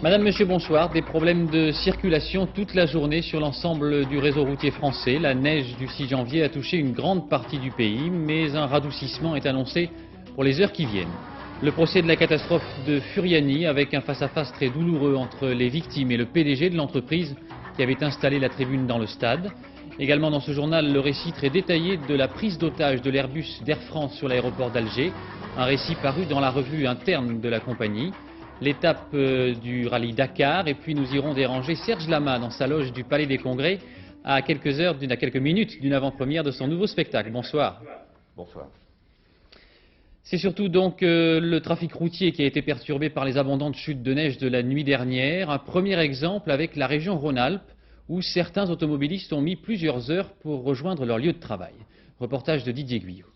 Madame, Monsieur, bonsoir. Des problèmes de circulation toute la journée sur l'ensemble du réseau routier français. La neige du 6 janvier a touché une grande partie du pays, mais un radoucissement est annoncé pour les heures qui viennent. Le procès de la catastrophe de Furiani, avec un face-à-face très douloureux entre les victimes et le PDG de l'entreprise qui avait installé la tribune dans le stade. Également dans ce journal, le récit très détaillé de la prise d'otage de l'Airbus d'Air France sur l'aéroport d'Alger. Un récit paru dans la revue interne de la compagnie. L'étape du rallye Dakar, et puis nous irons déranger Serge Lama dans sa loge du Palais des Congrès à quelques minutes d'une avant-première de son nouveau spectacle. Bonsoir. Bonsoir. C'est surtout donc le trafic routier qui a été perturbé par les abondantes chutes de neige de la nuit dernière. Un premier exemple avec la région Rhône-Alpes, où certains automobilistes ont mis plusieurs heures pour rejoindre leur lieu de travail. Reportage de Didier Guyot.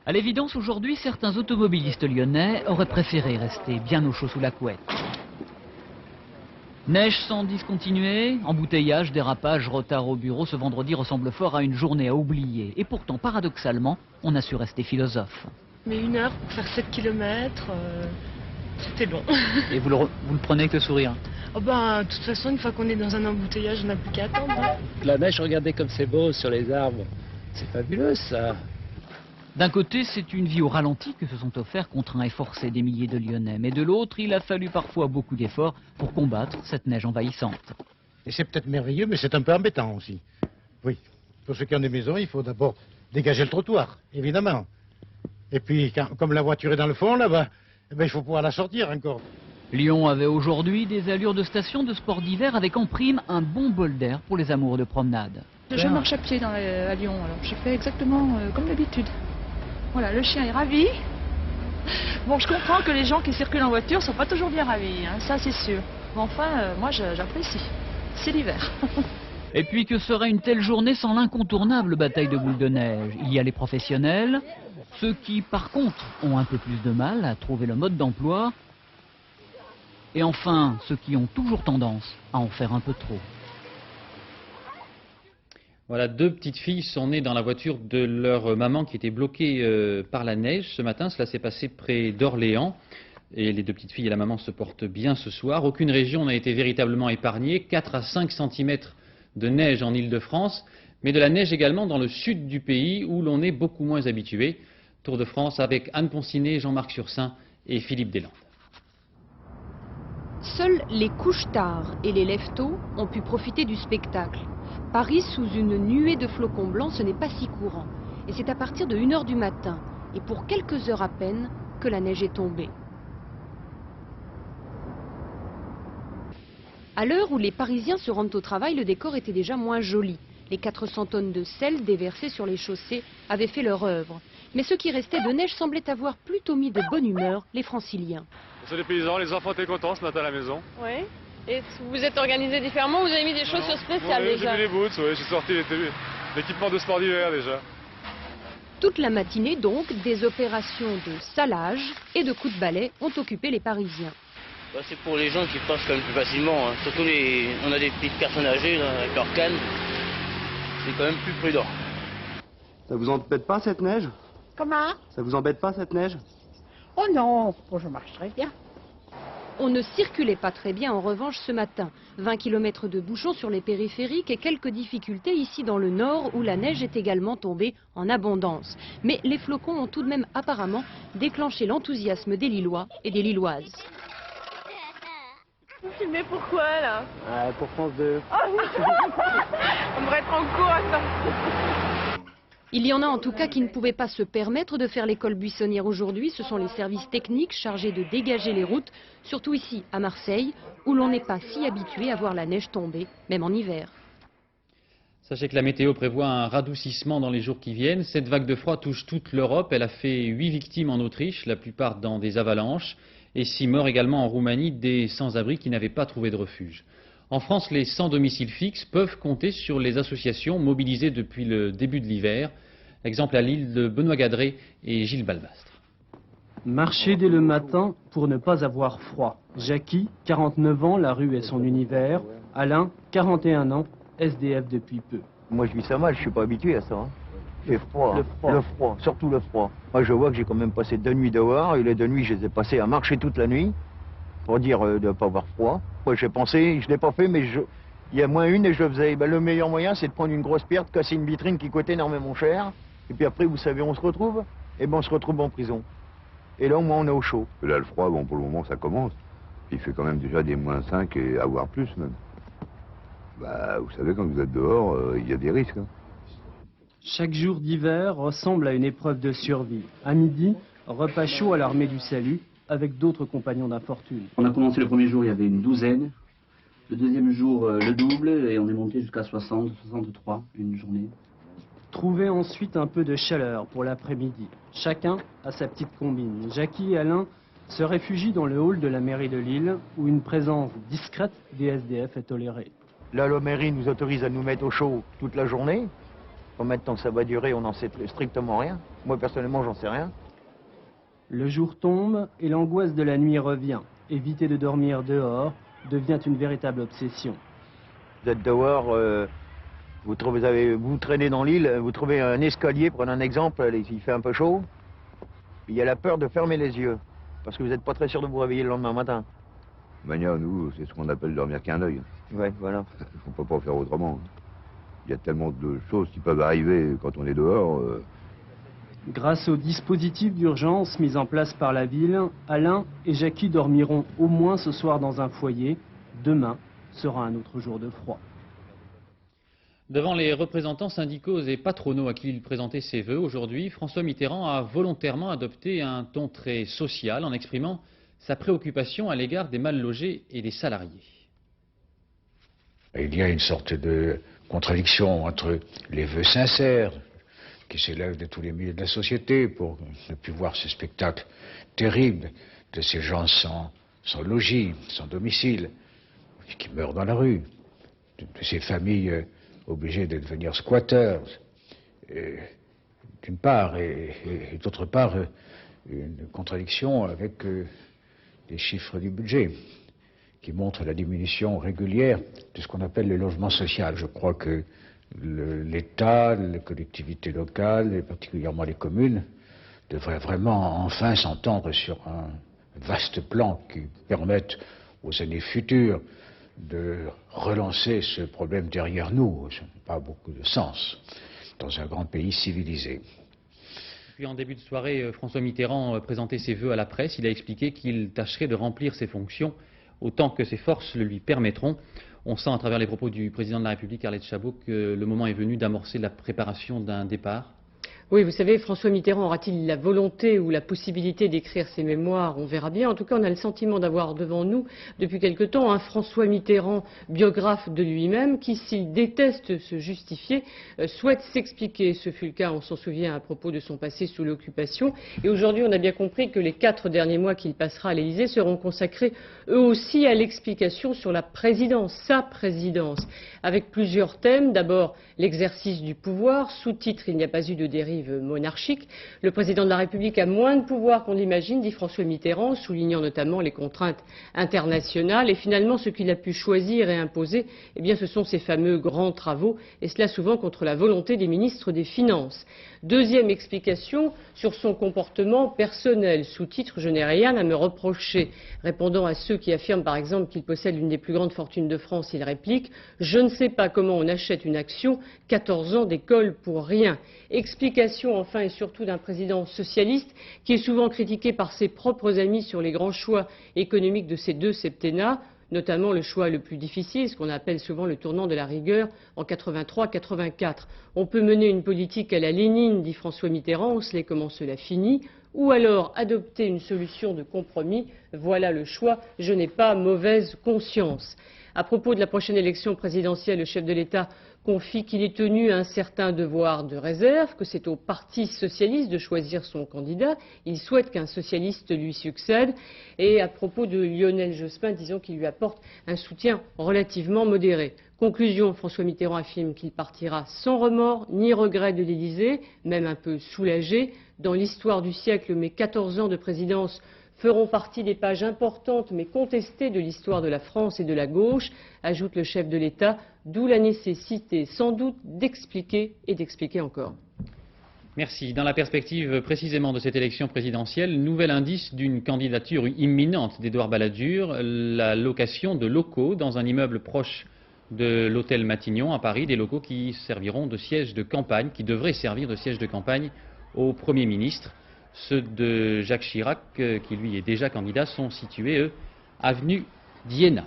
À l'évidence, aujourd'hui, certains automobilistes lyonnais auraient préféré rester bien au chaud sous la couette. Neige sans discontinuer, embouteillage, dérapage, retard au bureau, ce vendredi ressemble fort à une journée à oublier. Et pourtant, paradoxalement, on a su rester philosophe. Mais 1 heure pour faire 7 km, c'était long. Et vous le prenez avec le sourire? Oh ben, de toute façon, une fois qu'on est dans un embouteillage, on n'a plus qu'à attendre. Hein. La neige, regardez comme c'est beau sur les arbres. C'est fabuleux, ça. D'un côté, c'est une vie au ralenti que se sont offerts contraints et forcés des milliers de Lyonnais. Mais de l'autre, il a fallu parfois beaucoup d'efforts pour combattre cette neige envahissante. Et c'est peut-être merveilleux, mais c'est un peu embêtant aussi. Oui, pour ceux qui ont des maisons, il faut d'abord dégager le trottoir, évidemment. Et puis, comme la voiture est dans le fond, là-bas, eh ben, il faut pouvoir la sortir encore. Lyon avait aujourd'hui des allures de station de sport d'hiver avec en prime un bon bol d'air pour les amoureux de promenade. Je marche à pied à Lyon, alors je fais exactement comme d'habitude. Voilà, le chien est ravi. Bon, je comprends que les gens qui circulent en voiture sont pas toujours bien ravis, hein, ça c'est sûr. Mais enfin, moi j'apprécie. C'est l'hiver. Et puis que serait une telle journée sans l'incontournable bataille de boules de neige? Il y a les professionnels, ceux qui par contre ont un peu plus de mal à trouver le mode d'emploi, et enfin ceux qui ont toujours tendance à en faire un peu trop. Voilà, 2 petites filles sont nées dans la voiture de leur maman qui était bloquée par la neige ce matin. Cela s'est passé près d'Orléans. Et les 2 petites filles et la maman se portent bien ce soir. Aucune région n'a été véritablement épargnée. 4 à 5 cm de neige en Île-de-France, mais de la neige également dans le sud du pays où l'on est beaucoup moins habitué. Tour de France avec Anne Poncinet, Jean-Marc Sursin et Philippe Deslandes. Seuls les couche-tard et les lève-tôt ont pu profiter du spectacle. Paris sous une nuée de flocons blancs, ce n'est pas si courant. Et c'est à partir de 1 h du matin, et pour quelques heures à peine, que la neige est tombée. À l'heure où les Parisiens se rendent au travail, le décor était déjà moins joli. Les 400 tonnes de sel déversées sur les chaussées avaient fait leur œuvre. Mais ce qui restait de neige semblait avoir plutôt mis de bonne humeur les Franciliens. C'est les paysans, les enfants étaient contents ce matin à la maison. Oui. Et vous êtes organisé différemment, vous avez mis des chaussures spéciales déjà? J'ai mis les boots, oui, j'ai sorti l'équipement de sport d'hiver déjà. Toute la matinée donc, des opérations de salage et de coups de balai ont occupé les Parisiens. C'est pour les gens qui passent quand même plus facilement, hein. Surtout on a des petites personnes âgées là, avec leur canne, c'est quand même plus prudent. Ça vous embête pas cette neige? Comment? Ça vous embête pas cette neige? Oh non, bon, je marche très bien. On ne circulait pas très bien en revanche ce matin. 20 km de bouchons sur les périphériques et quelques difficultés ici dans le nord où la neige est également tombée en abondance. Mais les flocons ont tout de même apparemment déclenché l'enthousiasme des Lillois et des Lilloises. Vous filmez pourquoi là? Pour France 2. Oh non. On devrait être en cours, attends. Il y en a en tout cas qui ne pouvaient pas se permettre de faire l'école buissonnière aujourd'hui. Ce sont les services techniques chargés de dégager les routes, surtout ici à Marseille, où l'on n'est pas si habitué à voir la neige tomber, même en hiver. Sachez que la météo prévoit un radoucissement dans les jours qui viennent. Cette vague de froid touche toute l'Europe. Elle a fait 8 victimes en Autriche, la plupart dans des avalanches, et 6 morts également en Roumanie, des sans-abri qui n'avaient pas trouvé de refuge. En France, les sans domicile fixe peuvent compter sur les associations mobilisées depuis le début de l'hiver. Exemple à Lille de Benoît Gadré et Gilles Balbastre. Marcher dès le matin pour ne pas avoir froid. Jackie, 49 ans, la rue est son univers. Alain, 41 ans, SDF depuis peu. Moi je vis ça mal, je suis pas habitué à ça. Hein. Il fait froid, le froid, surtout le froid. Moi je vois que j'ai quand même passé 2 nuits dehors et les 2 nuits je les ai passées à marcher toute la nuit. pour dire de ne pas avoir froid. Moi j'ai pensé, je ne l'ai pas fait, mais il y a moins une et je le faisais. Ben, le meilleur moyen c'est de prendre une grosse pierre, de casser une vitrine qui coûtait énormément cher. Et puis après, vous savez où on se retrouve? Eh ben on se retrouve en prison. Et là au moins on est au chaud. Là le froid, bon pour le moment ça commence. Il fait quand même déjà des -5 et à voir plus même. Bah vous savez quand vous êtes dehors, il y a des risques. Hein. Chaque jour d'hiver ressemble à une épreuve de survie. À midi, repas chaud à l'armée du salut, avec d'autres compagnons d'infortune. On a commencé le premier jour, il y avait une douzaine. Le deuxième jour, le double, et on est monté jusqu'à 60, 63, une journée. Trouvez ensuite un peu de chaleur pour l'après-midi. Chacun a sa petite combine. Jackie et Alain se réfugient dans le hall de la mairie de Lille, où une présence discrète des SDF est tolérée. Là, la mairie nous autorise à nous mettre au chaud toute la journée. Combien de temps ça va durer, on n'en sait strictement rien. Moi, personnellement, j'en sais rien. Le jour tombe et l'angoisse de la nuit revient. Éviter de dormir dehors devient une véritable obsession. Vous êtes dehors, vous traînez dans l'île, vous trouvez un escalier, prenez un exemple, il fait un peu chaud. Il y a la peur de fermer les yeux, parce que vous n'êtes pas très sûr de vous réveiller le lendemain matin. De manière, nous, c'est ce qu'on appelle dormir qu'un œil. Ouais, voilà. On ne peut pas faire autrement. Il y a tellement de choses qui peuvent arriver quand on est dehors. Grâce au dispositif d'urgence mis en place par la ville, Alain et Jackie dormiront au moins ce soir dans un foyer. Demain sera un autre jour de froid. Devant les représentants syndicaux et patronaux à qui il présentait ses vœux aujourd'hui, François Mitterrand a volontairement adopté un ton très social en exprimant sa préoccupation à l'égard des mal logés et des salariés. Il y a une sorte de contradiction entre les vœux sincères qui s'élèvent de tous les milieux de la société pour ne plus voir ce spectacle terrible de ces gens sans logis, sans domicile, qui meurent dans la rue, de ces familles obligées de devenir squatteurs, d'une part, et d'autre part, une contradiction avec les chiffres du budget, qui montrent la diminution régulière de ce qu'on appelle le logement social. Je crois que l'État, les collectivités locales, et particulièrement les communes, devraient vraiment enfin s'entendre sur un vaste plan qui permette aux années futures de relancer ce problème derrière nous. Ça n'a pas beaucoup de sens dans un grand pays civilisé. Puis en début de soirée, François Mitterrand présentait ses vœux à la presse. Il a expliqué qu'il tâcherait de remplir ses fonctions autant que ses forces le lui permettront. On sent à travers les propos du président de la République, Arlette Chabot, que le moment est venu d'amorcer la préparation d'un départ. Oui, vous savez, François Mitterrand aura-t-il la volonté ou la possibilité d'écrire ses mémoires? On verra bien. En tout cas, on a le sentiment d'avoir devant nous, depuis quelque temps, un François Mitterrand biographe de lui-même qui, s'il déteste se justifier, souhaite s'expliquer. Ce fut le cas, on s'en souvient, à propos de son passé sous l'occupation. Et aujourd'hui, on a bien compris que les 4 derniers mois qu'il passera à l'Élysée seront consacrés, eux aussi, à l'explication sur la présidence, sa présidence, avec plusieurs thèmes. D'abord, l'exercice du pouvoir, sous-titre « Il n'y a pas eu de dérive monarchique ». Le président de la République a moins de pouvoir qu'on l'imagine, dit François Mitterrand, soulignant notamment les contraintes internationales. Et finalement, ce qu'il a pu choisir et imposer, eh bien, ce sont ces fameux grands travaux, et cela souvent contre la volonté des ministres des Finances. Deuxième explication sur son comportement personnel, sous-titre « Je n'ai rien à me reprocher ». Répondant à ceux qui affirment par exemple qu'il possède l'une des plus grandes fortunes de France, il réplique « Je ne sais pas comment on achète une action, 14 ans d'école pour rien ». Explication enfin et surtout d'un président socialiste qui est souvent critiqué par ses propres amis sur les grands choix économiques de ces 2 septennats, notamment le choix le plus difficile, ce qu'on appelle souvent le tournant de la rigueur en 83-84. On peut mener une politique à la Lénine, dit François Mitterrand, on sait comment cela finit, ou alors adopter une solution de compromis. Voilà le choix, je n'ai pas mauvaise conscience. À propos de la prochaine élection présidentielle, le chef de l'État confie qu'il est tenu à un certain devoir de réserve, que c'est au Parti socialiste de choisir son candidat. Il souhaite qu'un socialiste lui succède. Et à propos de Lionel Jospin, disons qu'il lui apporte un soutien relativement modéré. Conclusion, François Mitterrand affirme qu'il partira sans remords ni regret de l'Élysée, même un peu soulagé. Dans l'histoire du siècle, mes 14 ans de présidence feront partie des pages importantes mais contestées de l'histoire de la France et de la gauche, ajoute le chef de l'État, d'où la nécessité sans doute d'expliquer et d'expliquer encore. Merci. Dans la perspective précisément de cette élection présidentielle, nouvel indice d'une candidature imminente d'Édouard Balladur, la location de locaux dans un immeuble proche de l'hôtel Matignon à Paris, des locaux qui serviront de siège de campagne, qui devraient servir de siège de campagne au Premier ministre. Ceux de Jacques Chirac, qui lui est déjà candidat, sont situés, eux, avenue d'Iéna.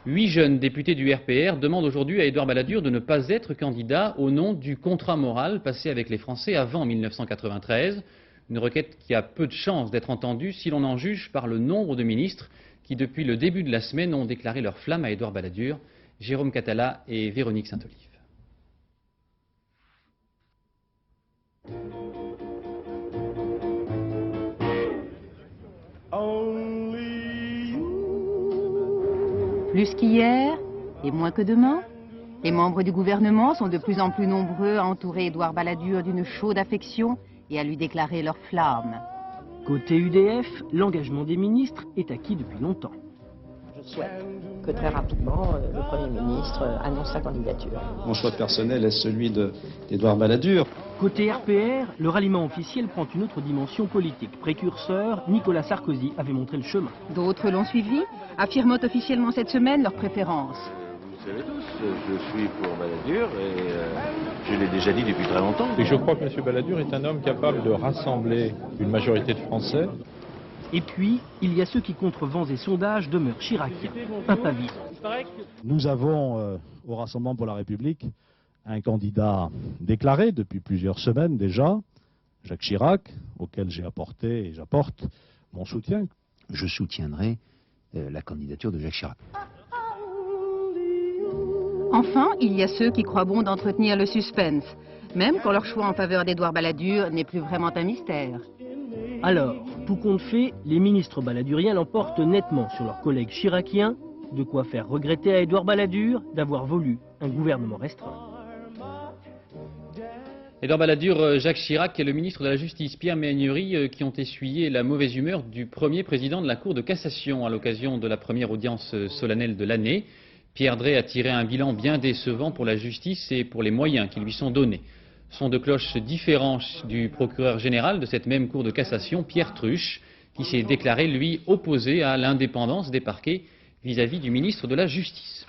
8 jeunes députés du RPR demandent aujourd'hui à Édouard Balladur de ne pas être candidat au nom du contrat moral passé avec les Français avant 1993. Une requête qui a peu de chances d'être entendue si l'on en juge par le nombre de ministres qui, depuis le début de la semaine, ont déclaré leur flamme à Édouard Balladur. Jérôme Catala et Véronique Saint-Olive. Plus qu'hier et moins que demain, les membres du gouvernement sont de plus en plus nombreux à entourer Édouard Balladur d'une chaude affection et à lui déclarer leur flamme. Côté UDF, l'engagement des ministres est acquis depuis longtemps. Je souhaite que très rapidement le Premier ministre annonce sa candidature. Mon choix personnel est celui d'Édouard Balladur. Côté RPR, le ralliement officiel prend une autre dimension politique. Précurseur, Nicolas Sarkozy avait montré le chemin. D'autres l'ont suivi, affirmant officiellement cette semaine leur préférence. Vous savez tous, je suis pour Balladur et je l'ai déjà dit depuis très longtemps. Et je crois que M. Balladur est un homme capable de rassembler une majorité de Français. Et puis, il y a ceux qui, contre vents et sondages, demeurent chiraciens, impavibles. Nous avons, au Rassemblement pour la République, un candidat déclaré depuis plusieurs semaines déjà, Jacques Chirac, auquel j'ai apporté et j'apporte mon soutien. Je soutiendrai la candidature de Jacques Chirac. Enfin, il y a ceux qui croient bon d'entretenir le suspense, même quand leur choix en faveur d'Édouard Balladur n'est plus vraiment un mystère. Alors, tout compte fait, les ministres balladuriens l'emportent nettement sur leurs collègues chiraciens, de quoi faire regretter à Édouard Balladur d'avoir voulu un gouvernement restreint. Édouard Balladur, Jacques Chirac et le ministre de la Justice, Pierre Méhaignerie, qui ont essuyé la mauvaise humeur du premier président de la Cour de cassation à l'occasion de la première audience solennelle de l'année. Pierre Drey a tiré un bilan bien décevant pour la justice et pour les moyens qui lui sont donnés. Son de cloche différent du procureur général de cette même Cour de cassation, Pierre Truche, qui s'est déclaré, lui, opposé à l'indépendance des parquets vis-à-vis du ministre de la Justice.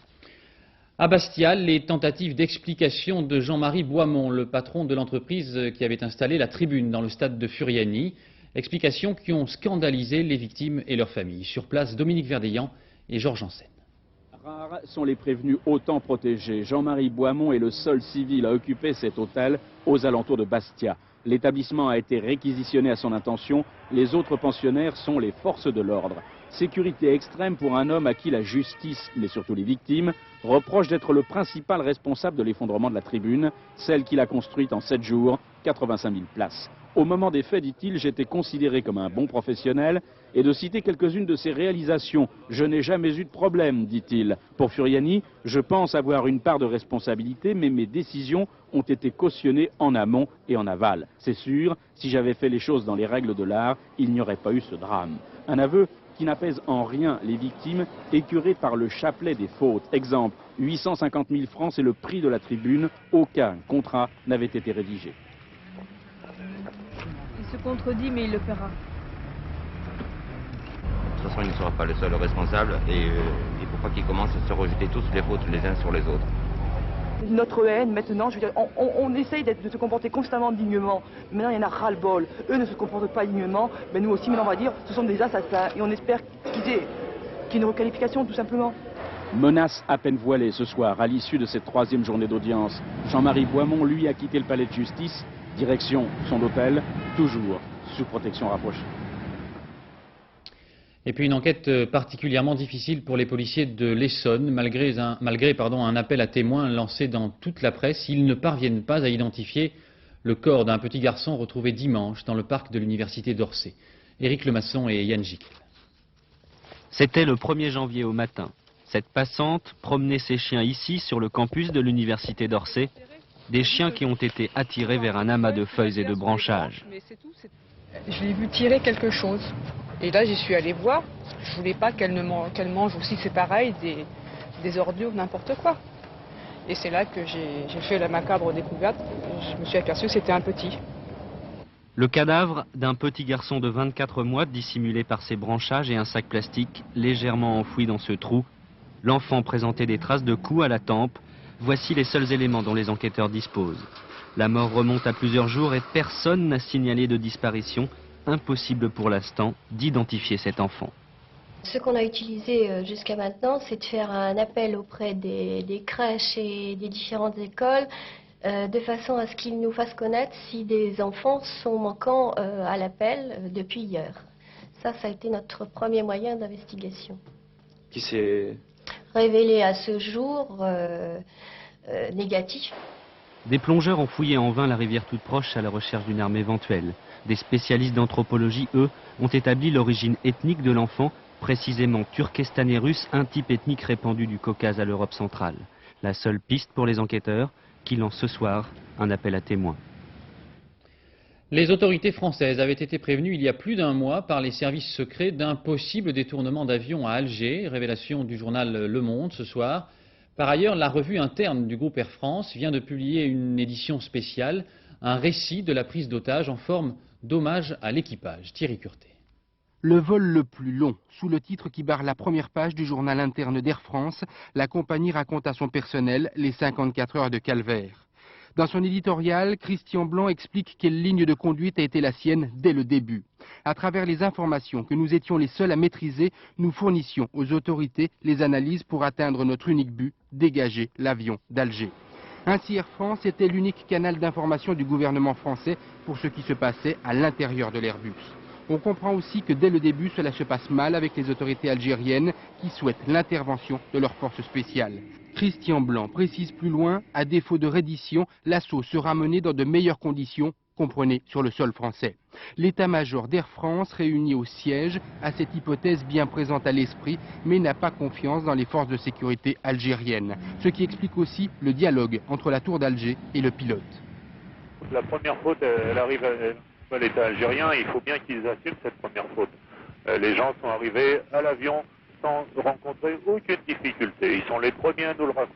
À Bastia, les tentatives d'explication de Jean-Marie Boismont, le patron de l'entreprise qui avait installé la tribune dans le stade de Furiani, explications qui ont scandalisé les victimes et leurs familles. Sur place, Dominique Verdeillan et Georges Janssen. Rares sont les prévenus autant protégés. Jean-Marie Boismont est le seul civil à occuper cet hôtel aux alentours de Bastia. L'établissement a été réquisitionné à son intention. Les autres pensionnaires sont les forces de l'ordre. Sécurité extrême pour un homme à qui la justice, mais surtout les victimes, reprochent d'être le principal responsable de l'effondrement de la tribune, celle qu'il a construite en 7 jours, 85 000 places. Au moment des faits, dit-il, j'étais considéré comme un bon professionnel, et de citer quelques-unes de ses réalisations. Je n'ai jamais eu de problème, dit-il. Pour Furiani, je pense avoir une part de responsabilité, mais mes décisions ont été cautionnées en amont et en aval. C'est sûr, si j'avais fait les choses dans les règles de l'art, il n'y aurait pas eu ce drame. Un aveu qui n'apaise en rien les victimes, écœurées par le chapelet des fautes. Exemple, 850 000 francs, c'est le prix de la tribune. Aucun contrat n'avait été rédigé. Il se contredit, mais il le fera. De toute façon, il ne sera pas le seul responsable et il ne faut pas qu'ils commencent à se rejeter tous les fautes les uns sur les autres. Notre haine, maintenant, je veux dire, on essaye de se comporter constamment dignement. Maintenant, il y en a ras-le-bol. Eux ne se comportent pas dignement, mais nous aussi, maintenant, on va dire, ce sont des assassins. Et on espère qu'il y ait une requalification, tout simplement. Menace à peine voilée ce soir, à l'issue de cette 3e journée d'audience. Jean-Marie Boismont, lui, a quitté le palais de justice, direction son hôtel, toujours sous protection rapprochée. Et puis une enquête particulièrement difficile pour les policiers de l'Essonne, malgré un appel à témoins lancé dans toute la presse. Ils ne parviennent pas à identifier le corps d'un petit garçon retrouvé dimanche dans le parc de l'université d'Orsay. Éric Lemasson et Yann Gickel. C'était le 1er janvier au matin. Cette passante promenait ses chiens ici sur le campus de l'université d'Orsay. Des chiens qui ont été attirés vers un amas de feuilles et de branchages. Je l'ai vu tirer quelque chose. Et là, j'y suis allée voir. Je voulais pas qu'elle mange aussi, c'est pareil, des ordures, n'importe quoi. Et c'est là que j'ai fait la macabre découverte. Je me suis aperçue que c'était un petit. Le cadavre d'un petit garçon de 24 mois dissimulé par ses branchages et un sac plastique légèrement enfoui dans ce trou. L'enfant présentait des traces de coups à la tempe. Voici les seuls éléments dont les enquêteurs disposent. La mort remonte à plusieurs jours et personne n'a signalé de disparition. Impossible pour l'instant d'identifier cet enfant. Ce qu'on a utilisé jusqu'à maintenant, c'est de faire un appel auprès des crèches et des différentes écoles de façon à ce qu'ils nous fassent connaître si des enfants sont manquants à l'appel depuis hier. Ça a été notre premier moyen d'investigation. Qui s'est révélé à ce jour négatif. Des plongeurs ont fouillé en vain la rivière toute proche à la recherche d'une arme éventuelle. Des spécialistes d'anthropologie, eux, ont établi l'origine ethnique de l'enfant, précisément turkestanais russe, un type ethnique répandu du Caucase à l'Europe centrale. La seule piste pour les enquêteurs, qui lancent ce soir un appel à témoins. Les autorités françaises avaient été prévenues il y a plus d'un mois par les services secrets d'un possible détournement d'avion à Alger, révélation du journal Le Monde ce soir. Par ailleurs, la revue interne du groupe Air France vient de publier une édition spéciale, un récit de la prise d'otage en forme d'hommage à l'équipage. Thierry Curté. Le vol le plus long, sous le titre qui barre la première page du journal interne d'Air France, la compagnie raconte à son personnel les 54 heures de calvaire. Dans son éditorial, Christian Blanc explique quelle ligne de conduite a été la sienne dès le début. À travers les informations que nous étions les seuls à maîtriser, nous fournissions aux autorités les analyses pour atteindre notre unique but, dégager l'avion d'Alger. Ainsi, Air France était l'unique canal d'information du gouvernement français pour ce qui se passait à l'intérieur de l'Airbus. On comprend aussi que dès le début, cela se passe mal avec les autorités algériennes qui souhaitent l'intervention de leurs forces spéciales. Christian Blanc précise plus loin, à défaut de reddition, l'assaut sera mené dans de meilleures conditions, comprenez, sur le sol français. L'état-major d'Air France réuni au siège a cette hypothèse bien présente à l'esprit, mais n'a pas confiance dans les forces de sécurité algériennes. Ce qui explique aussi le dialogue entre la tour d'Alger et le pilote. La première faute, elle arrive à l'État algérien et il faut bien qu'ils assument cette première faute. Les gens sont arrivés à l'avion sans rencontrer aucune difficulté. Ils sont les premiers à nous le raconter.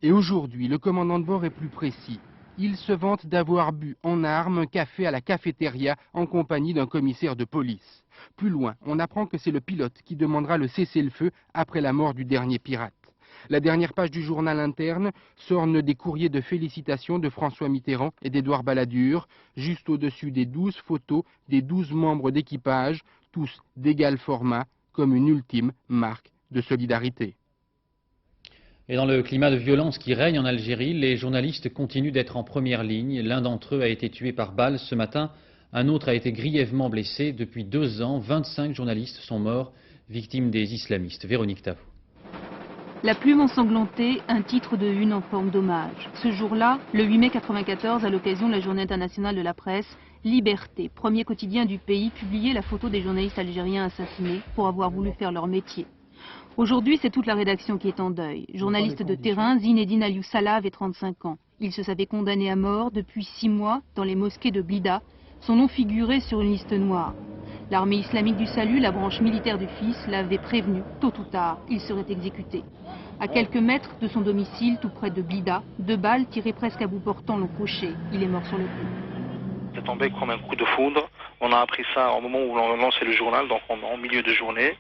Et aujourd'hui, le commandant de bord est plus précis. Il se vante d'avoir bu en armes un café à la cafétéria en compagnie d'un commissaire de police. Plus loin, on apprend que c'est le pilote qui demandera le cessez-le-feu après la mort du dernier pirate. La dernière page du journal interne s'orne des courriers de félicitations de François Mitterrand et d'Édouard Balladur, juste au-dessus des 12 photos des 12 membres d'équipage, tous d'égal format, comme une ultime marque de solidarité. Et dans le climat de violence qui règne en Algérie, les journalistes continuent d'être en première ligne. L'un d'entre eux a été tué par balle ce matin, un autre a été grièvement blessé. Depuis 2 ans, 25 journalistes sont morts, victimes des islamistes. Véronique Tavou. La plume ensanglantée, un titre de une en forme d'hommage. Ce jour-là, le 8 mai 1994, à l'occasion de la Journée internationale de la presse, Liberté, premier quotidien du pays, publiait la photo des journalistes algériens assassinés pour avoir voulu faire leur métier. Aujourd'hui, c'est toute la rédaction qui est en deuil. Journaliste de terrain, Zinedine Aliou Salah avait 35 ans. Il se savait condamné à mort depuis 6 mois dans les mosquées de Blida. Son nom figurait sur une liste noire. L'armée islamique du salut, la branche militaire du fils, l'avait prévenu, tôt ou tard, il serait exécuté. À quelques mètres de son domicile, tout près de Blida, 2 balles tirées presque à bout portant l'ont couché. Il est mort sur le coup. C'est tombé comme un coup de foudre. On a appris ça au moment où l'on lançait le journal, donc en milieu de journée.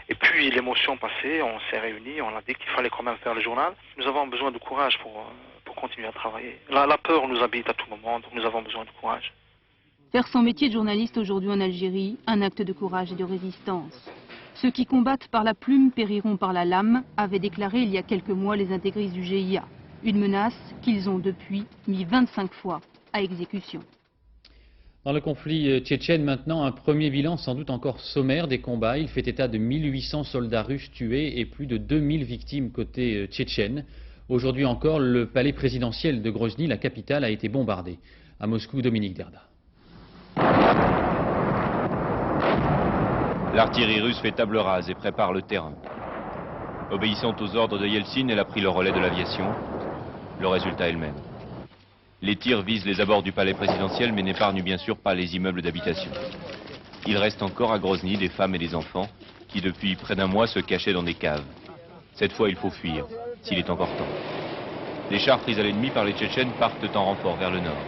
Et puis l'émotion passée, on s'est réunis, on a dit qu'il fallait quand même faire le journal. Nous avons besoin de courage pour continuer à travailler. La peur nous habite à tout moment, donc nous avons besoin de courage. Faire son métier de journaliste aujourd'hui en Algérie, un acte de courage et de résistance. Ceux qui combattent par la plume périront par la lame, avaient déclaré il y a quelques mois les intégristes du GIA. Une menace qu'ils ont depuis mis 25 fois à exécution. Dans le conflit tchétchène maintenant, un premier bilan sans doute encore sommaire des combats. Il fait état de 1800 soldats russes tués et plus de 2000 victimes côté tchétchène. Aujourd'hui encore, le palais présidentiel de Grozny, la capitale, a été bombardé. À Moscou, Dominique Derda. L'artillerie russe fait table rase et prépare le terrain. Obéissant aux ordres de Yeltsin, elle a pris le relais de l'aviation. Le résultat est le même. Les tirs visent les abords du palais présidentiel mais n'épargnent bien sûr pas les immeubles d'habitation. Il reste encore à Grozny des femmes et des enfants qui depuis près d'1 mois se cachaient dans des caves. Cette fois il faut fuir, s'il est encore temps. Les chars pris à l'ennemi par les Tchétchènes partent en renfort vers le nord.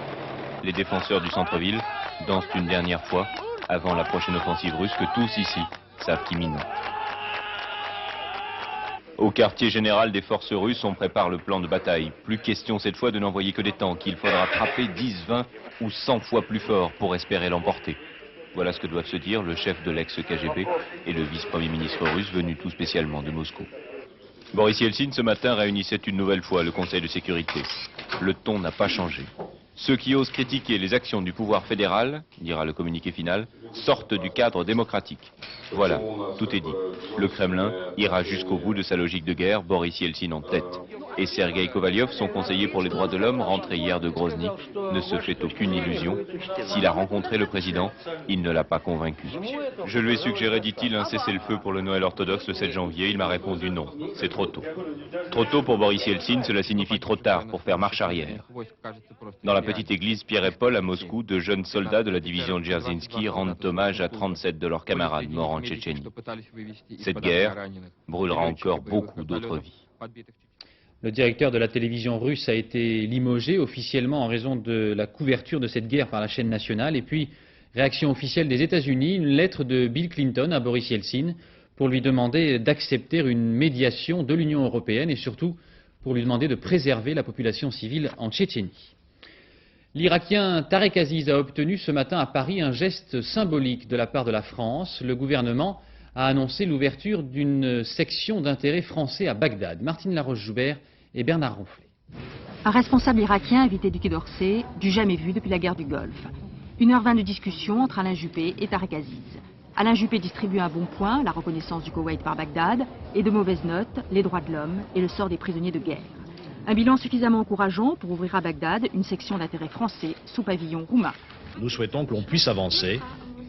Les défenseurs du centre-ville dansent une dernière fois avant la prochaine offensive russe que tous ici savent imminente. Au quartier général des forces russes, on prépare le plan de bataille. Plus question cette fois de n'envoyer que des tanks. Il faudra frapper 10, 20 ou 100 fois plus fort pour espérer l'emporter. Voilà ce que doivent se dire le chef de l'ex-KGB et le vice-premier ministre russe venu tout spécialement de Moscou. Boris Yeltsin ce matin réunissait une nouvelle fois le Conseil de sécurité. Le ton n'a pas changé. Ceux qui osent critiquer les actions du pouvoir fédéral, dira le communiqué final, sortent du cadre démocratique. Voilà, tout est dit. Le Kremlin ira jusqu'au bout de sa logique de guerre, Boris Yeltsin en tête. Et Sergei Kovalyov, son conseiller pour les droits de l'homme, rentré hier de Grozny, ne se fait aucune illusion. S'il a rencontré le président, il ne l'a pas convaincu. Je lui ai suggéré, dit-il, un cessez-le-feu pour le Noël orthodoxe le 7 janvier. Il m'a répondu non, c'est trop tôt. Trop tôt pour Boris Yeltsin, cela signifie trop tard pour faire marche arrière. Dans la petite église Pierre et Paul à Moscou, de jeunes soldats de la division Dzerzhinsky rendent hommage à 37 de leurs camarades morts en Tchétchénie. Cette guerre brûlera encore beaucoup d'autres vies. Le directeur de la télévision russe a été limogé officiellement en raison de la couverture de cette guerre par la chaîne nationale. Et puis, réaction officielle des États-Unis, une lettre de Bill Clinton à Boris Yeltsin pour lui demander d'accepter une médiation de l'Union européenne et surtout pour lui demander de préserver la population civile en Tchétchénie. L'Irakien Tarek Aziz a obtenu ce matin à Paris un geste symbolique de la part de la France. Le gouvernement a annoncé l'ouverture d'une section d'intérêt français à Bagdad. Martine Laroche-Joubert et Bernard Ronflet. Un responsable irakien invité du Quai d'Orsay, du jamais vu depuis la guerre du Golfe. 1h20 de discussion entre Alain Juppé et Tarek Aziz. Alain Juppé distribue un bon point, la reconnaissance du Koweït par Bagdad, et de mauvaises notes, les droits de l'homme et le sort des prisonniers de guerre. Un bilan suffisamment encourageant pour ouvrir à Bagdad une section d'intérêt français sous pavillon roumain. Nous souhaitons que l'on puisse avancer,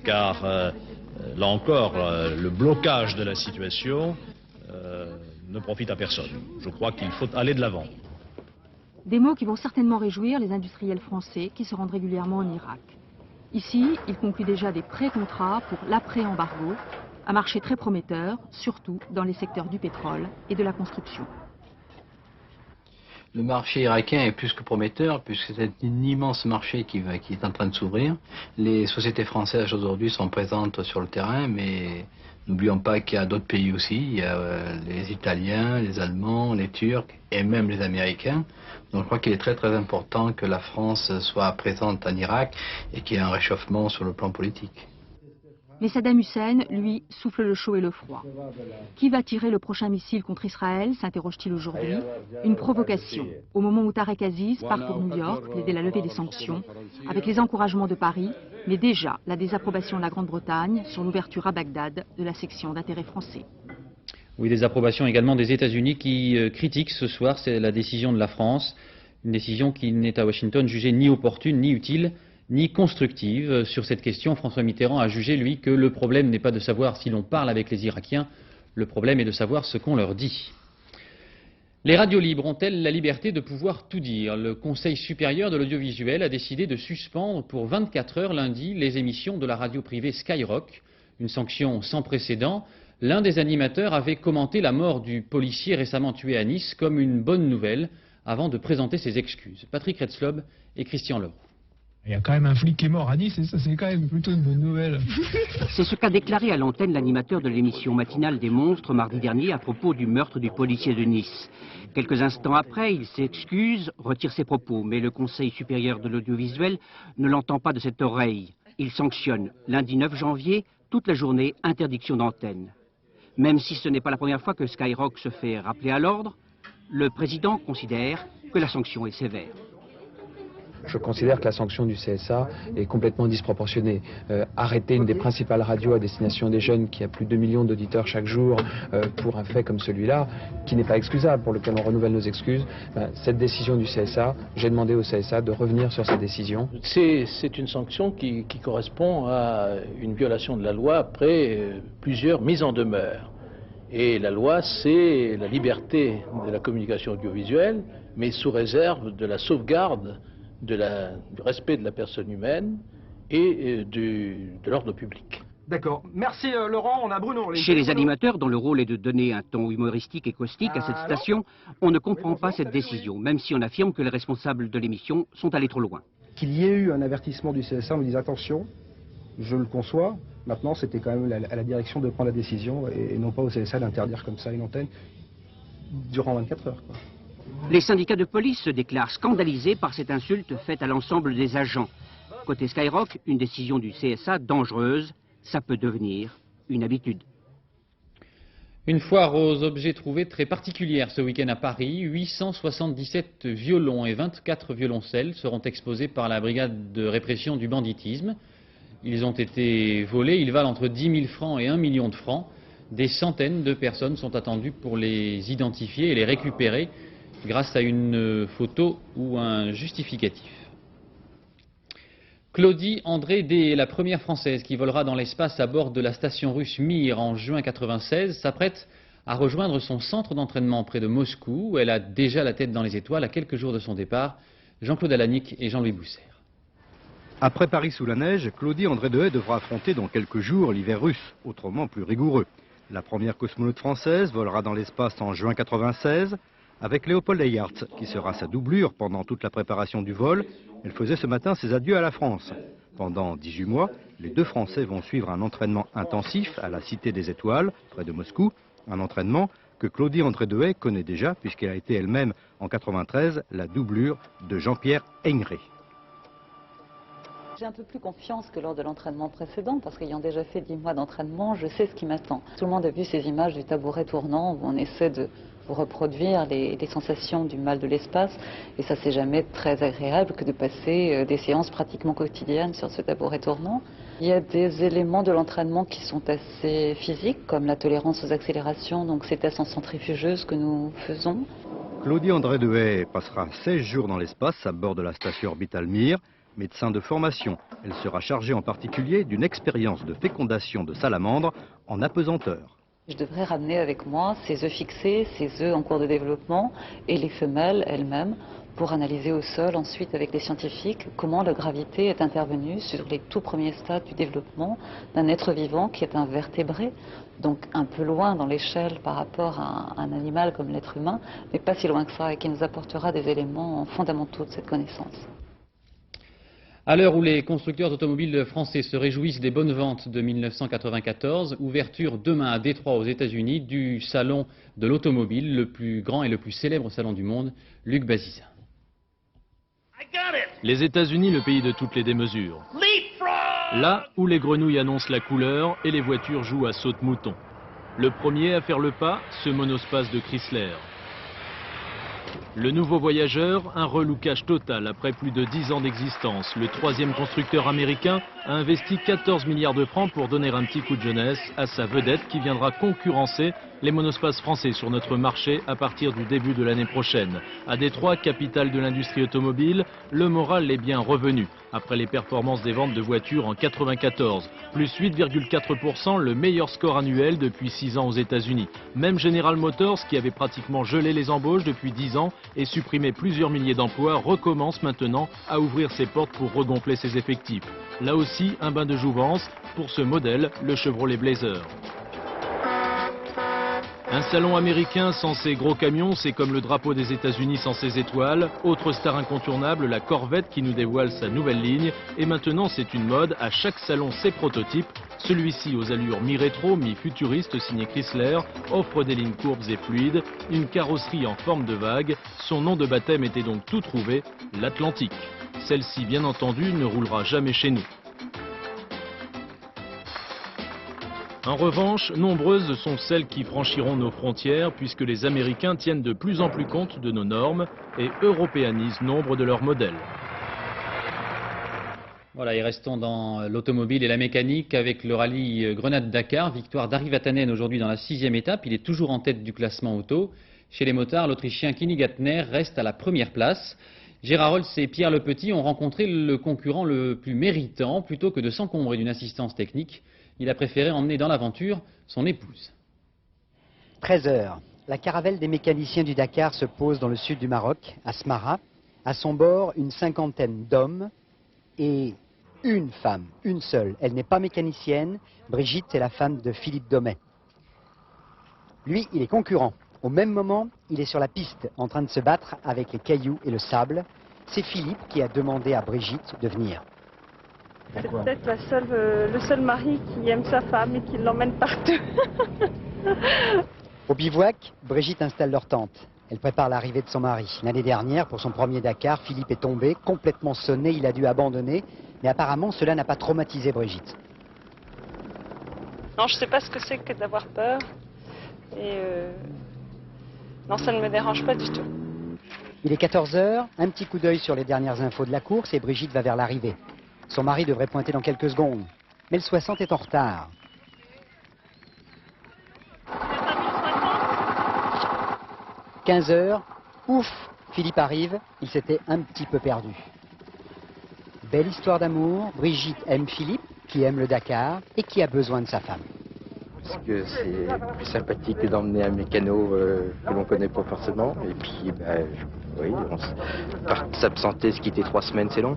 car là encore, le blocage de la situation ne profite à personne. Je crois qu'il faut aller de l'avant. Des mots qui vont certainement réjouir les industriels français qui se rendent régulièrement en Irak. Ici, ils concluent déjà des pré-contrats pour l'après-embargo, un marché très prometteur, surtout dans les secteurs du pétrole et de la construction. Le marché irakien est plus que prometteur, puisque c'est un immense marché qui est en train de s'ouvrir. Les sociétés françaises aujourd'hui sont présentes sur le terrain, mais n'oublions pas qu'il y a d'autres pays aussi. Il y a les Italiens, les Allemands, les Turcs et même les Américains. Donc je crois qu'il est très très important que la France soit présente en Irak et qu'il y ait un réchauffement sur le plan politique. Mais Saddam Hussein, lui, souffle le chaud et le froid. Qui va tirer le prochain missile contre Israël, s'interroge-t-il aujourd'hui. Une provocation, au moment où Tarek Aziz part pour New York, plaider la levée des sanctions, avec les encouragements de Paris, mais déjà la désapprobation de la Grande-Bretagne sur l'ouverture à Bagdad de la section d'intérêt français. Oui, des approbations également des États-Unis qui critiquent ce soir la décision de la France, une décision qui n'est à Washington jugée ni opportune, ni utile, ni constructive. Sur cette question, François Mitterrand a jugé, lui, que le problème n'est pas de savoir si l'on parle avec les Irakiens, le problème est de savoir ce qu'on leur dit. Les radios libres ont-elles la liberté de pouvoir tout dire? Le Conseil supérieur de l'audiovisuel a décidé de suspendre pour 24 heures lundi les émissions de la radio privée Skyrock, une sanction sans précédent. L'un des animateurs avait commenté la mort du policier récemment tué à Nice comme une bonne nouvelle avant de présenter ses excuses. Patrick Retzlob et Christian Leroux. Il y a quand même un flic qui est mort à Nice et ça c'est quand même plutôt une bonne nouvelle. C'est ce qu'a déclaré à l'antenne l'animateur de l'émission matinale des monstres mardi dernier à propos du meurtre du policier de Nice. Quelques instants après, il s'excuse, retire ses propos, mais le Conseil supérieur de l'audiovisuel ne l'entend pas de cette oreille. Il sanctionne lundi 9 janvier, toute la journée, interdiction d'antenne. Même si ce n'est pas la première fois que Skyrock se fait rappeler à l'ordre, le président considère que la sanction est sévère. Je considère que la sanction du CSA est complètement disproportionnée. Arrêter une des principales radios à destination des jeunes qui a plus de 2 millions d'auditeurs chaque jour pour un fait comme celui-là, qui n'est pas excusable, pour lequel on renouvelle nos excuses, cette décision du CSA, j'ai demandé au CSA de revenir sur cette décision. C'est une sanction qui correspond à une violation de la loi après plusieurs mises en demeure. Et la loi, c'est la liberté de la communication audiovisuelle, mais sous réserve de la sauvegarde du respect de la personne humaine et de l'ordre public. D'accord. Merci Laurent, on a Bruno. Chez les animateurs, dont le rôle est de donner un ton humoristique et caustique à cette station, on ne comprend pas cette décision, même si on affirme que les responsables de l'émission sont allés trop loin. Qu'il y ait eu un avertissement du CSA, on me dit attention, je le conçois. Maintenant, c'était quand même à la direction de prendre la décision et non pas au CSA d'interdire comme ça une antenne durant 24 heures, quoi. Les syndicats de police se déclarent scandalisés par cette insulte faite à l'ensemble des agents. Côté Skyrock, une décision du CSA dangereuse, ça peut devenir une habitude. Une foire aux objets trouvés très particulière ce week-end à Paris. 877 violons et 24 violoncelles seront exposés par la brigade de répression du banditisme. Ils ont été volés, ils valent entre 10 000 francs et 1 million de francs. Des centaines de personnes sont attendues pour les identifier et les récupérer grâce à une photo ou un justificatif. Claudie André-Deshayes, la première Française qui volera dans l'espace à bord de la station russe Mir en juin 1996, s'apprête à rejoindre son centre d'entraînement près de Moscou, où elle a déjà la tête dans les étoiles à quelques jours de son départ. Jean-Claude Alanic et Jean-Louis Bousser. Après Paris sous la neige, Claudie André-Deshayes devra affronter dans quelques jours l'hiver russe, autrement plus rigoureux. La première cosmonaute française volera dans l'espace en juin 1996, avec Léopold Eyarts, qui sera sa doublure pendant toute la préparation du vol. Elle faisait ce matin ses adieux à la France. Pendant 18 mois, les deux Français vont suivre un entraînement intensif à la Cité des Étoiles, près de Moscou. Un entraînement que Claudie André-Deshayes connaît déjà, puisqu'elle a été elle-même, en 1993, la doublure de Jean-Pierre Heinrey. J'ai un peu plus confiance que lors de l'entraînement précédent, parce qu'ayant déjà fait 10 mois d'entraînement, je sais ce qui m'attend. Tout le monde a vu ces images du tabouret tournant, où on essaie de reproduire les sensations du mal de l'espace, et ça c'est jamais très agréable que de passer des séances pratiquement quotidiennes sur ce tabouret tournant. Il y a des éléments de l'entraînement qui sont assez physiques, comme la tolérance aux accélérations, donc ces tests en centrifugeuse que nous faisons. Claudie André-Deshayes passera 16 jours dans l'espace à bord de la station orbitale Mir. Médecin de formation, elle sera chargée en particulier d'une expérience de fécondation de salamandres en apesanteur. Je devrais ramener avec moi ces œufs fixés, ces œufs en cours de développement et les femelles elles-mêmes pour analyser au sol ensuite avec les scientifiques comment la gravité est intervenue sur les tout premiers stades du développement d'un être vivant qui est un vertébré, donc un peu loin dans l'échelle par rapport à un animal comme l'être humain, mais pas si loin que ça, et qui nous apportera des éléments fondamentaux de cette connaissance. À l'heure où les constructeurs automobiles français se réjouissent des bonnes ventes de 1994, ouverture demain à Détroit aux États-Unis du salon de l'automobile, le plus grand et le plus célèbre salon du monde, Luc Bazizin. Les États-Unis, le pays de toutes les démesures. Là où les grenouilles annoncent la couleur et les voitures jouent à saute-mouton. Le premier à faire le pas, ce monospace de Chrysler. Le nouveau voyageur, un relookage total après plus de 10 ans d'existence. Le troisième constructeur américain a investi 14 milliards de francs pour donner un petit coup de jeunesse à sa vedette qui viendra concurrencer les monospaces français sur notre marché à partir du début de l'année prochaine. À Détroit, capitale de l'industrie automobile, le moral est bien revenu après les performances des ventes de voitures en 1994. Plus 8,4%, le meilleur score annuel depuis 6 ans aux États-Unis. Même General Motors, qui avait pratiquement gelé les embauches depuis 10 ans et supprimé plusieurs milliers d'emplois, recommence maintenant à ouvrir ses portes pour regonfler ses effectifs. Là aussi, un bain de jouvence pour ce modèle, le Chevrolet Blazer. Un salon américain sans ses gros camions, c'est comme le drapeau des États-Unis sans ses étoiles. Autre star incontournable, la Corvette qui nous dévoile sa nouvelle ligne. Et maintenant, c'est une mode, à chaque salon ses prototypes. Celui-ci, aux allures mi-rétro, mi-futuriste, signé Chrysler, offre des lignes courbes et fluides, une carrosserie en forme de vague. Son nom de baptême était donc tout trouvé, l'Atlantique. Celle-ci, bien entendu, ne roulera jamais chez nous. En revanche, nombreuses sont celles qui franchiront nos frontières puisque les Américains tiennent de plus en plus compte de nos normes et européanisent nombre de leurs modèles. Voilà, et restons dans l'automobile et la mécanique avec le rallye Grenade-Dakar. Victoire d'Ari Vatanen aujourd'hui dans la 6e étape. Il est toujours en tête du classement auto. Chez les motards, l'Autrichien Kimi Gärtner reste à la première place. Gérard Holtz et Pierre Lepetit ont rencontré le concurrent le plus méritant. Plutôt que de s'encombrer d'une assistance technique, il a préféré emmener dans l'aventure son épouse. 13 heures. La caravelle des mécaniciens du Dakar se pose dans le sud du Maroc, à Smara. À son bord, une cinquantaine d'hommes et une femme, une seule. Elle n'est pas mécanicienne. Brigitte est la femme de Philippe Domet. Lui, il est concurrent. Au même moment, il est sur la piste, en train de se battre avec les cailloux et le sable. c'est Philippe qui a demandé à Brigitte de venir. C'est peut-être le seul mari qui aime sa femme et qui l'emmène partout. Au bivouac, Brigitte installe leur tente. Elle prépare l'arrivée de son mari. L'année dernière, pour son premier Dakar, Philippe est tombé, complètement sonné, il a dû abandonner. Mais apparemment, cela n'a pas traumatisé Brigitte. Non, je ne sais pas ce que c'est que d'avoir peur. Et non, ça ne me dérange pas du tout. Il est 14 h, un petit coup d'œil sur les dernières infos de la course et Brigitte va vers l'arrivée. Son mari devrait pointer dans quelques secondes. Mais le 60 est en retard. 15 h, ouf, Philippe arrive, il s'était un petit peu perdu. Belle histoire d'amour, Brigitte aime Philippe, qui aime le Dakar et qui a besoin de sa femme. Parce que c'est plus sympathique que d'emmener un mécano que l'on connaît pas forcément. Et puis, oui, s'absenter, se quitter 3 semaines, c'est long.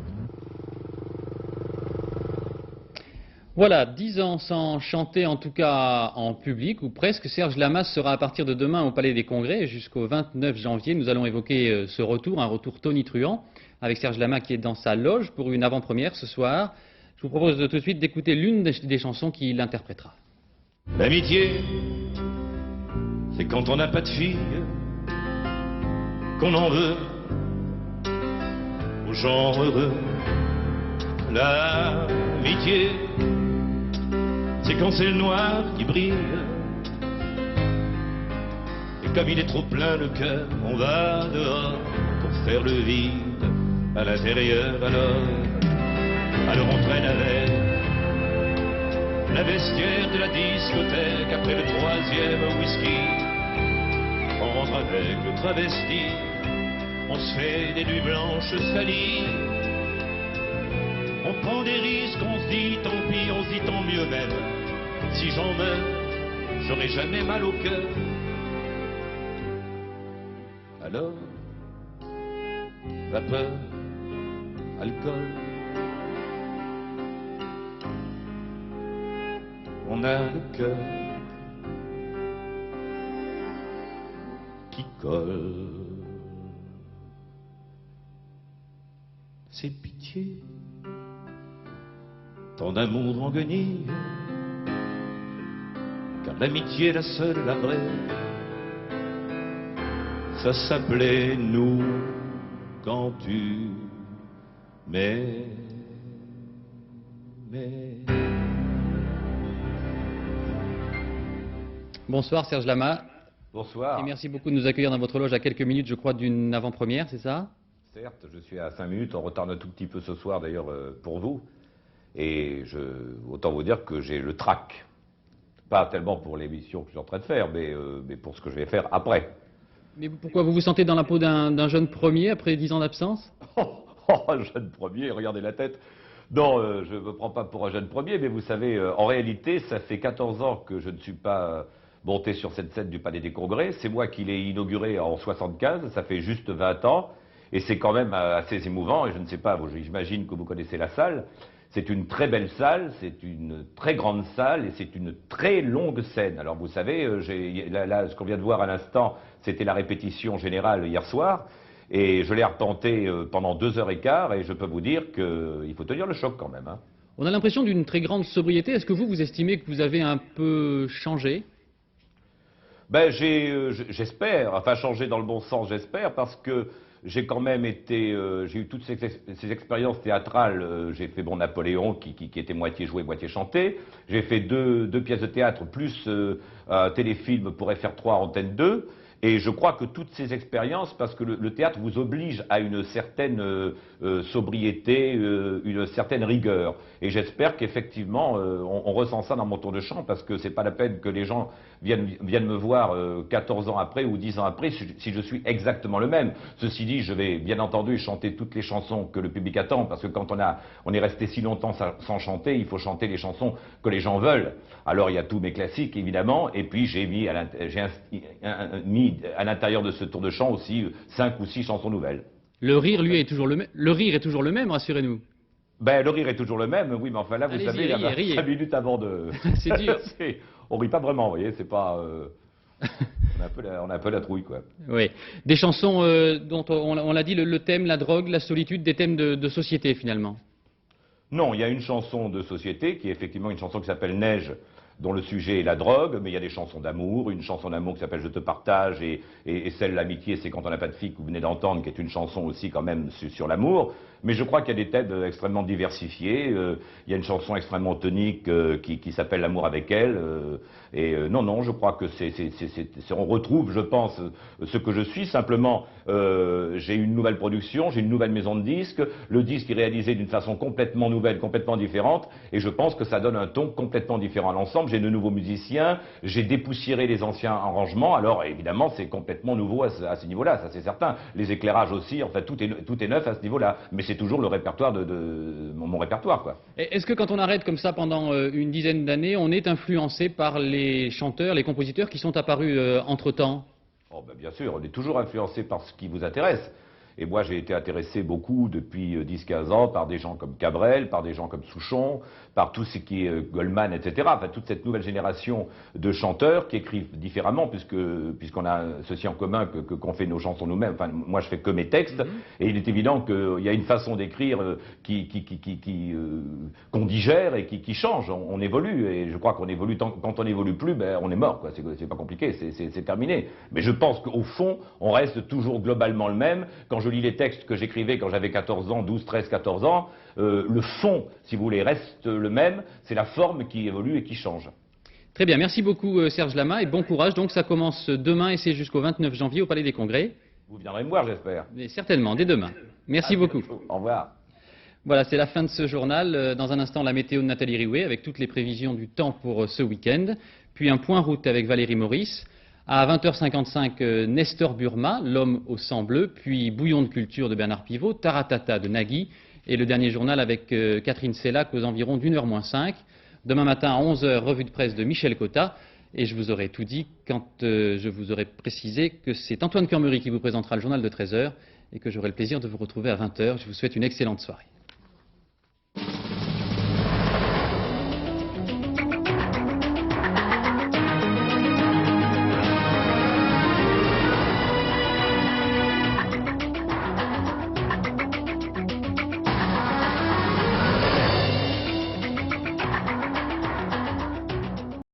Voilà, 10 ans sans chanter, en tout cas en public, ou presque. Serge Lama sera à partir de demain au Palais des Congrès jusqu'au 29 janvier. Nous allons évoquer ce retour, un retour tonitruant, avec Serge Lama qui est dans sa loge pour une avant-première ce soir. Je vous propose tout de suite d'écouter l'une des chansons qu'il interprétera. L'amitié, c'est quand on n'a pas de fille, qu'on en veut aux gens heureux. L'amitié, c'est quand c'est le noir qui brille. Et comme il est trop plein le cœur, on va dehors pour faire le vide à l'intérieur. Alors on traîne avec la vestiaire de la discothèque après le 3e whisky. On rentre avec le travesti, on se fait des nuits blanches salies. On prend des risques, on se dit tant pis, on se dit tant mieux même. Si j'en meurs, j'aurai jamais mal au cœur. Alors, vapeur, alcool, on a le cœur qui colle. C'est pitié, tant d'amour en guenille, car l'amitié est la seule, la vraie. Ça s'appelait nous quand tu m'aimais. Bonsoir Serge Lama. Bonsoir. Et merci beaucoup de nous accueillir dans votre loge à quelques minutes, je crois, d'une avant-première, c'est ça? Certes, je suis à 5 minutes, on retarde un tout petit peu ce soir d'ailleurs pour vous. Et autant vous dire que j'ai le trac. Pas tellement pour l'émission que je suis en train de faire, mais pour ce que je vais faire après. Mais pourquoi vous vous sentez dans la peau d'un jeune premier après 10 ans d'absence? Jeune premier, regardez la tête. Non, je ne me prends pas pour un jeune premier, mais vous savez, en réalité, ça fait 14 ans que je ne suis pas monté sur cette scène du Palais des Congrès. C'est moi qui l'ai inauguré en 75, ça fait juste 20 ans. Et c'est quand même assez émouvant, et je ne sais pas, j'imagine que vous connaissez la salle. C'est une très belle salle, c'est une très grande salle, et c'est une très longue scène. Alors vous savez, là, ce qu'on vient de voir à l'instant, c'était la répétition générale hier soir, et je l'ai arpenté pendant 2h15, et je peux vous dire qu'il faut tenir le choc quand même. Hein. On a l'impression d'une très grande sobriété. Est-ce que vous estimez que vous avez un peu changé? Ben, j'espère, enfin changé dans le bon sens, j'espère, parce que j'ai quand même été, j'ai eu toutes ces expériences théâtrales. J'ai fait Napoléon qui était moitié joué, moitié chanté. J'ai fait deux pièces de théâtre plus un téléfilm pour FR3 Antenne 2. Et je crois que toutes ces expériences, parce que le théâtre vous oblige à une certaine sobriété, une certaine rigueur. Et j'espère qu'effectivement, on ressent ça dans mon tour de chant, parce que c'est pas la peine que les gens viennent me voir 14 ans après ou 10 ans après si je suis exactement le même. Ceci dit, je vais bien entendu chanter toutes les chansons que le public attend, parce que quand on est resté si longtemps sans chanter, il faut chanter les chansons que les gens veulent. Alors il y a tous mes classiques évidemment, et puis j'ai mis à l'intérieur de ce tour de chant aussi 5 ou 6 chansons nouvelles. Le rire, lui, est toujours le même. Le rire est toujours le même, rassurez-nous. Ben, le rire est toujours le même, oui, mais enfin là, vous savez, il y a 5 minutes avant de... C'est dur. On rit pas vraiment, vous voyez, c'est pas... On a un peu la trouille, quoi. Oui. Des chansons dont on l'a dit, le thème, la drogue, la solitude, des thèmes de société finalement. Non, il y a une chanson de société qui est effectivement une chanson qui s'appelle Neige, dont le sujet est la drogue, mais il y a des chansons d'amour, une chanson d'amour qui s'appelle Je te partage, et celle l'amitié, c'est quand on n'a pas de fille que vous venez d'entendre, qui est une chanson aussi quand même sur l'amour. Mais je crois qu'il y a des thèmes extrêmement diversifiés. Il y a une chanson extrêmement tonique qui s'appelle L'amour avec elle. Non, je crois que on retrouve, je pense, ce que je suis. Simplement, j'ai une nouvelle production, j'ai une nouvelle maison de disques. Le disque est réalisé d'une façon complètement nouvelle, complètement différente. Et je pense que ça donne un ton complètement différent à l'ensemble. J'ai de nouveaux musiciens, j'ai dépoussiéré les anciens arrangements. Alors, évidemment, c'est complètement nouveau à ce niveau-là, ça c'est certain. Les éclairages aussi, enfin, tout est neuf à ce niveau-là. Mais c'est toujours le répertoire de mon répertoire, quoi. Est-ce que quand on arrête comme ça pendant une dizaine d'années, on est influencé par les chanteurs, les compositeurs qui sont apparus entre-temps? Oh, ben, bien sûr, on est toujours influencé par ce qui vous intéresse. Et moi, j'ai été intéressé beaucoup depuis 10-15 ans par des gens comme Cabrel, par des gens comme Souchon, par tout ce qui est Goldman, etc. Enfin, toute cette nouvelle génération de chanteurs qui écrivent différemment, puisqu'on a ceci en commun qu'on fait nos chansons nous-mêmes. Enfin, moi, je fais que mes textes, et il est évident qu'il y a une façon d'écrire qu'on digère et qui change. On évolue, et je crois qu'on évolue. Quand on n'évolue plus, ben, on est mort, quoi. C'est pas compliqué, c'est terminé. Mais je pense qu'au fond, on reste toujours globalement le même. Quand je lis les textes que j'écrivais quand j'avais 14 ans, 12, 13, 14 ans, le fond, si vous voulez, reste le même, c'est la forme qui évolue et qui change. Très bien, merci beaucoup Serge Lama et bon courage. Donc ça commence demain et c'est jusqu'au 29 janvier au Palais des Congrès. Vous viendrez me voir, j'espère. Certainement, dès demain. Merci beaucoup. Au revoir. Voilà, c'est la fin de ce journal. Dans un instant, la météo de Nathalie Riouet avec toutes les prévisions du temps pour ce week-end. Puis un point route avec Valérie Maurice. À 20h55, Nestor Burma, l'homme au sang bleu, puis Bouillon de culture de Bernard Pivot, Taratata de Nagui, et le dernier journal avec Catherine Sellac aux environs d'1h-5. Demain matin à 11h, revue de presse de Michel Cotta, et je vous aurai tout dit quand je vous aurai précisé que c'est Antoine Cormery qui vous présentera le journal de 13h, et que j'aurai le plaisir de vous retrouver à 20h. Je vous souhaite une excellente soirée.